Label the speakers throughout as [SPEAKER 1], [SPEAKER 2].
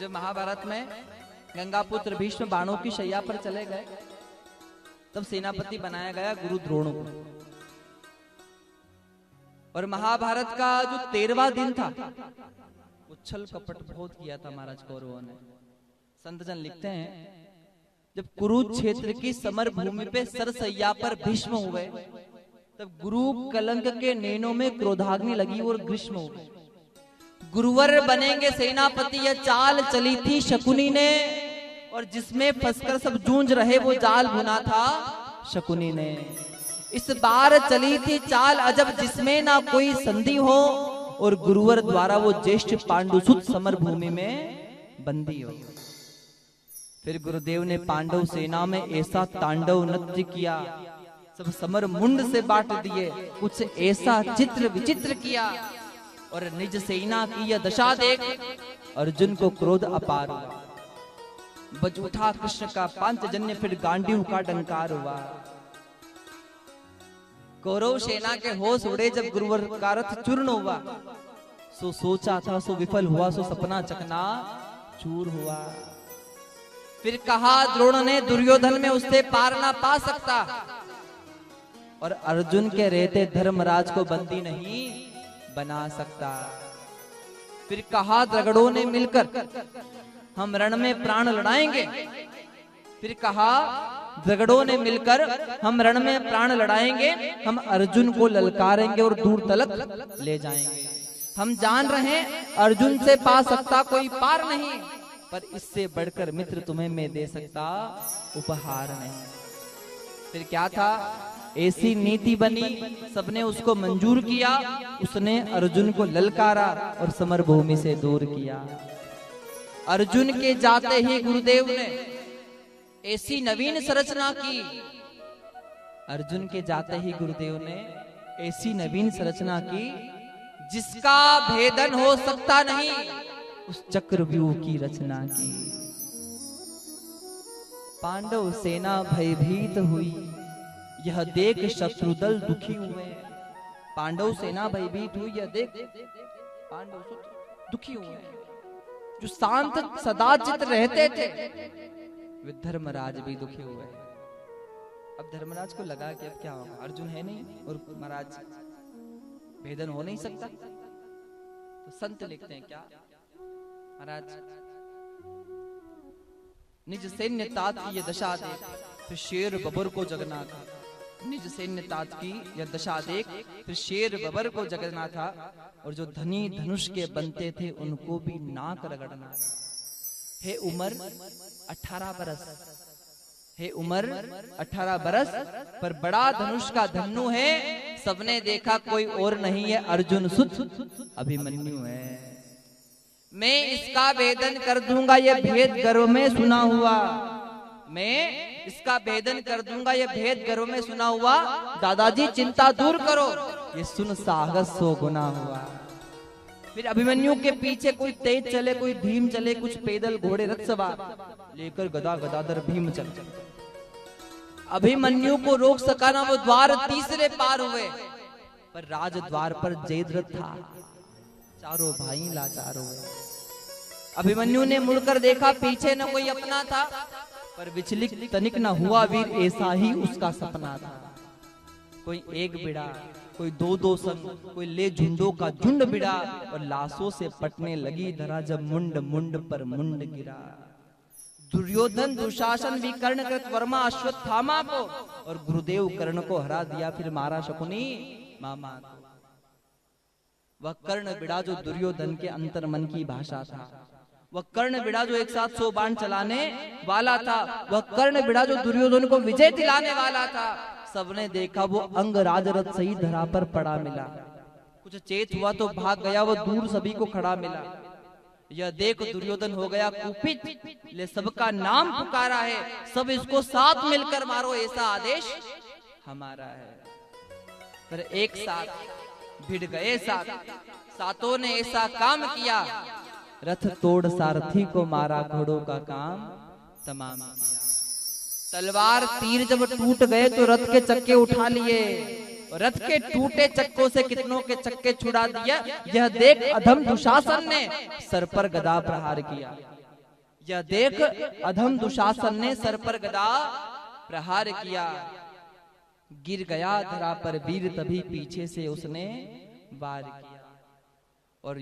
[SPEAKER 1] जब महाभारत में गंगापुत्र भीष्म बाणों की शैया पर चले गए, तब सेनापति बनाया गया गुरु द्रोण को। और महाभारत का जो 13वां दिन था, उछल कपट बहुत किया था महाराज कौरवों ने। संत जन लिखते हैं, जब कुरुक्षेत्र की समर भूमि पे सरसैया पर भीष्म हुए, तब गुरु कलंक के नैनों में क्रोधाग्नि लगी और ग्रीष्म हो गए। गुरुवर बनेंगे सेनापति, यह चाल चली थी शकुनी ने, और जिसमें फंसकर सब जूझ रहे वो जाल बुना था शकुनी ने। इस बार चली थी चाल अजब, जिसमें ना कोई संधि हो, और गुरुवर द्वारा वो ज्येष्ठ पांडुसुत समर भूमि में बंदी हो। फिर गुरुदेव ने पांडव सेना में ऐसा तांडव नृत्य किया, सब समर मुंड से बांट दिए, कुछ ऐसा चित्र विचित्र किया। और निज सेना की यह दशा देख अर्जुन को क्रोध अपार हुआ। बज उठा कृष्ण का पांचजन्य, फिर गांडीव का डंकार हुआ। कौरव सेना के होश उड़े जब गुरुवर का रथ चूर्ण हुआ। सो सोचा था सो विफल हुआ, सो सपना चकना चूर हुआ। फिर कहा द्रोण ने दुर्योधन में उससे पार ना पा सकता, और अर्जुन के रहते धर्मराज को बंदी नहीं बना सकता। फिर कहा द्रगड़ों ने मिलकर हम रण में प्राण लड़ाएंगे। फिर कहा द्रगड़ों ने मिलकर हम रण में प्राण लड़ाएंगे, हम अर्जुन को ललकारेंगे और दूर तलक ले जाएंगे। हम जान रहे हैं अर्जुन से पा सकता कोई पार नहीं, पर इससे बढ़कर मित्र तुम्हें मैं दे सकता उपहार नहीं। फिर क्या था, ऐसी नीति बनी, सबने उसको मंजूर किया। उसने अर्जुन को ललकारा और समर भूमि से दूर किया। अर्जुन के जाते ही गुरुदेव ने ऐसी नवीन संरचना की। अर्जुन के जाते ही गुरुदेव ने ऐसी नवीन संरचना की जिसका भेदन हो सकता नहीं, उस चक्रव्यूह की रचना की। पांडव सेना भयभीत हुई, यह देख शत्रुदल दुखी हुए। पांडव सेना भयभीत हुई, यह देख पांडव दुखी हुए। जो शांत सदाचित रहते थे, वे धर्मराज भी दुखी हुए। अब धर्मराज को लगा कि अब क्या होगा, अर्जुन है नहीं और महाराज भेदन हो नहीं सकता। तो संत लिखते हैं क्या, महाराज निज सैन्य तात की यह दशा देख, फिर शेर बबर को जगना था। निज सैन्य तात की यह दशा देख, फिर शेर बबर को जगना था। और जो धनी धनुष के बनते थे उनको भी नाक रगड़ना था। हे उम्र 18 बरस, हे उम्र 18 बरस, पर बड़ा धनुष का धन्नु है। सबने देखा कोई और नहीं है, अर्जुन सुत अभिमन्यु है। मैं इसका भेदन कर दूंगा, यह भेद गर्व में सुना हुआ। मैं इसका भेदन कर दूंगा, यह भेद गर्व में सुना हुआ। दादाजी चिंता दूर करो, ये सुन साहस सो गुना हुआ। फिर अभिमन्यु के पीछे कोई तेज चले, कोई धीम चले, कुछ पैदल घोड़े रथ सवार लेकर गदा गदाधर भीम चले। अभिमन्यु को रोक सका ना, वो द्वार तीसरे पार हुए। पर राज द्वार पर जयद्रथ था, चारों भाई लाचार हुए। अभिमन्यु ने मुड़कर देखा, पीछे न कोई अपना था, पर विचलित तनिक न हुआ वीर, ऐसा ही उसका सपना था। कोई एक बिड़ा, कोई दो दो संग, कोई ले झुंडों का झुंड बिड़ा, और लाशों से पटने लगी धरा जब मुंड मुंड पर मुंड गिरा। दुर्योधन दुशासन भी कर्ण कृत वर्मा अश्वत्थामा को, और गुरुदेव कर्ण को हरा दिया, फिर मारा शकुनी मामा को। वह कर्ण बिड़ा जो दुर्योधन के अंतर मन की भाषा था, वह कर्ण बिड़ा जो एक साथ 100 बाण चलाने वाला था, वह कर्ण बिड़ा जो दुर्योधन को विजय दिलाने वाला था। सबने देखा वो अंग राजरथ सही धरा पर पड़ा मिला। कुछ चेत हुआ तो भाग गया, वो दूर सभी को खड़ा मिला। यह देख दुर्योधन हो गया कुपित, ले सबका नाम पुकारा है, सब इसको साथ मिलकर मारो, ऐसा आदेश हमारा है। पर एक साथ भिड़ गए साथ, सातों ने ऐसा काम किया, रथ तोड़ सारथी को मारा, घोड़ों का काम तमाम किया। तलवार तीर जब टूट गए तो रथ के चक्के उठा लिए, रथ के टूटे चक्कों से कितनों के चक्के छुड़ा दिया। यह देख अधम दुशासन ने सर पर गदा प्रहार किया। यह देख अधम दुशासन ने सर पर गदा प्रहार किया, गिर गया धरा पर वीर, तभी पीछे से उसने वार किया। और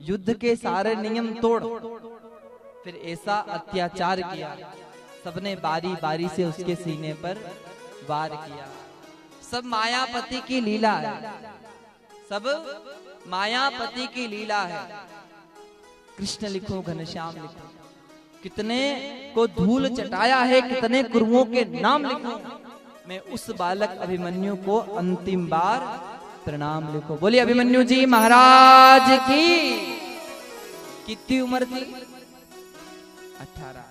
[SPEAKER 1] युद्ध के सारे नियम तोड़ फिर ऐसा अत्याचार किया, सबने बारी बारी से उसके सीने पर वार किया। सब मायापति की लीला है, सब मायापति की लीला है। कृष्ण लिखो घनश्याम लिखो, कितने को धूल चटाया है, कितने गुरुओं के नाम लिखो, मैं उस बालक अभिमन्यु को अंतिम बार प्रणाम लिखो। बोलिए अभिमन्यु जी महाराज की। कितनी उम्र थी? 18।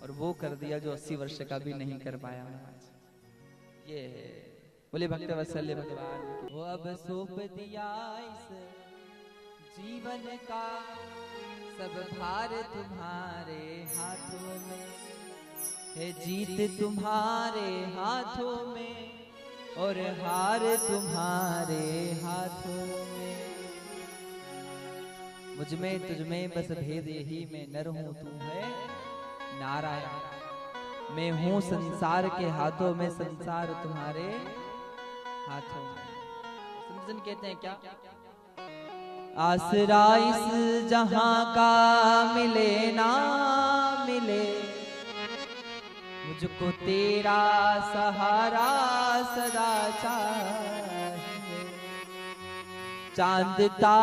[SPEAKER 1] और वो कर दिया जो 80 वर्ष का भी नहीं कर पाया। ये बोले भक्त वत्सल्य भगवान की। वो अब सौंप दिया इस जीवन का सब भार तुम्हारे हाथों में है, जीत तुम्हारे हाथों में और हार तुम्हारे हाथों में। मुझ में तुझ में बस भेद यही, मैं नर हूं तू है नारायण। मैं हूं संसार के हाथों में, संसार तुम्हारे हाथों में। संतजन कहते हैं क्या? आसरा इस जहां का मिले ना मिले, मुझको तेरा सहारा सदा चाहिए। चांद